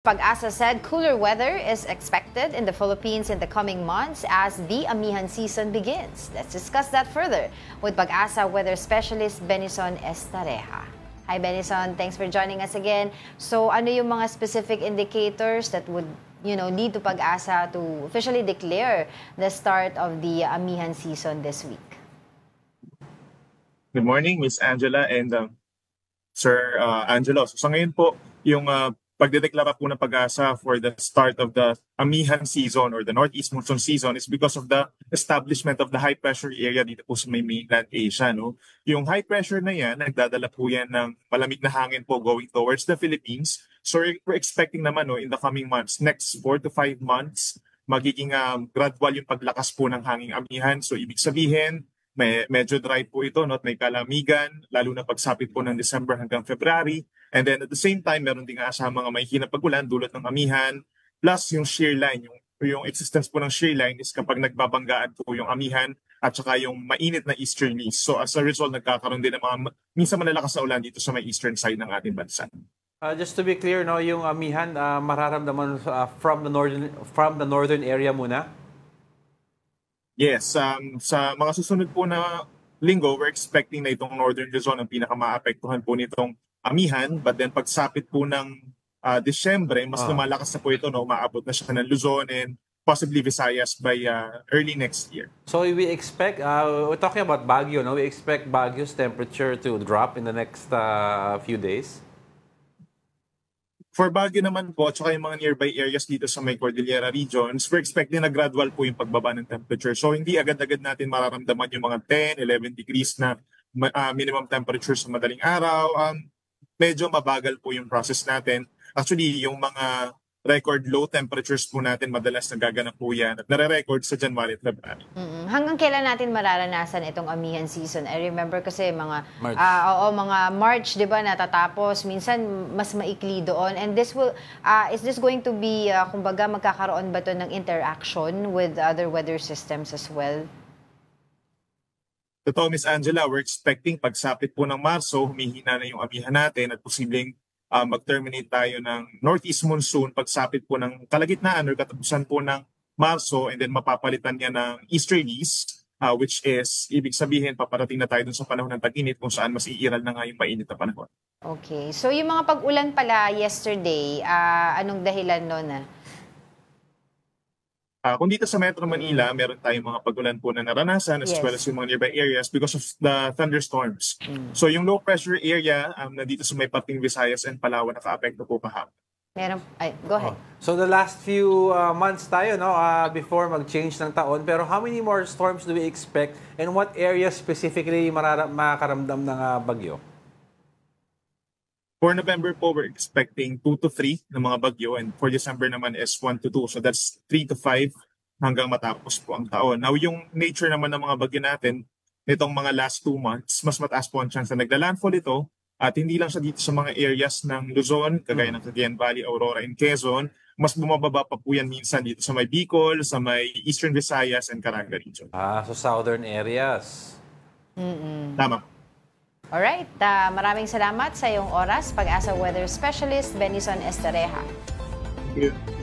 Pag-asa said cooler weather is expected in the Philippines in the coming months as the amihan season begins. Let's discuss that further with Pag-asa weather specialist Benison Estareja. Hi Benison, thanks for joining us again. So ano yung mga specific indicators that would lead to Pag-asa to officially declare the start of the amihan season this week? Good morning, Miss Angela and Sir Angelo. So sa ngayon po, yung pagdedeklara po ng Pag-asa for the start of the amihan season or the northeast monsoon season is because of the establishment of the high pressure area dito po sa may mainland Asia. No? Yung high pressure na yan, nagdadala po yan ng malamig na hangin po going towards the Philippines. So we're expecting naman in the coming months, next 4 to 5 months, magiging gradual yung paglakas po ng hanging amihan. So ibig sabihin, medyo dry po ito, at may kalamigan, lalo na pagsapit po ng December hanggang February. And then at the same time, meron din aasahang mga mahihina pag-ulan dulot ng amihan. Plus yung shear line, yung existence po ng shear line is kapag nagbabanggaan po yung amihan at saka yung mainit na easterlies. So as a result, nagkakaroon din ng mga minsan malalakas na ulan dito sa may eastern side ng ating bansa. Just to be clear, yung amihan mararamdaman from the northern area muna? Yes, sa mga susunod po na linggo, we're expecting na itong northern Luzon ang pinakamaapektuhan po nitong amihan. But then pagsapit po ng Disyembre, mas lumalakas na po ito, maabot na siya ng Luzon and possibly Visayas by early next year. So we expect, we're talking about Baguio, we expect Baguio's temperature to drop in the next few days? For Baguio naman po, at saka yung mga nearby areas dito sa may Cordillera regions, we're expecting na gradual po yung pagbaba ng temperature. So hindi agad-agad natin mararamdaman yung mga 10, 11 degrees na minimum temperature sa madaling araw. Medyo mabagal po yung process natin. Actually, yung mga record low temperatures po natin, madalas nagaganap po yan at nare-record sa January at February. Hanggang kailan natin mararanasan itong amihan season? I remember kasi mga March. Mga March, 'di ba, natatapos, minsan mas maikli doon. And this will is this going to be kumbaga magkakaroon ba to ng interaction with other weather systems as well? Totoo, Miss Angela, we're expecting pagsapit po ng Marso, humihina na yung amihan natin at posibleng mag-terminate tayo ng northeast monsoon pagsapit po ng kalagitnaan or katapusan po ng Marso and then mapapalitan niya ng easterlies which is, ibig sabihin, paparating na tayo dun sa panahon ng tag-init kung saan mas iiral na nga yung mainit na panahon. Okay. So yung mga pag-ulan pala yesterday, anong dahilan nun? Kung dito sa Metro Manila, meron tayong mga pag-ulan po na naranasan as well as yung mga nearby areas because of the thunderstorms. So yung low pressure area na dito sa may parting Visayas and Palawan naka-apekto po kahapon. Go ahead. So the last few months tayo before mag-change ng taon, pero how many more storms do we expect and what areas specifically makakaramdam ng bagyo? For November po, we're expecting 2 to 3 na mga bagyo and for December naman is 1 to 2. So that's 3 to 5 hanggang matapos po ang taon. Now yung nature naman ng mga bagyo natin, nitong mga last 2 months, mas mataas po ang chance na nagla-landfall ito at hindi lang siya dito sa mga areas ng Luzon, kagaya ng Cagayan Valley, Aurora, and Quezon. Mas bumababa pa po yan minsan dito sa may Bicol, sa may Eastern Visayas, and Caraga region. So southern areas. Tama. Alright, maraming salamat sa iyong oras, Pag-asa Weather Specialist Benison Estareja. Thank you.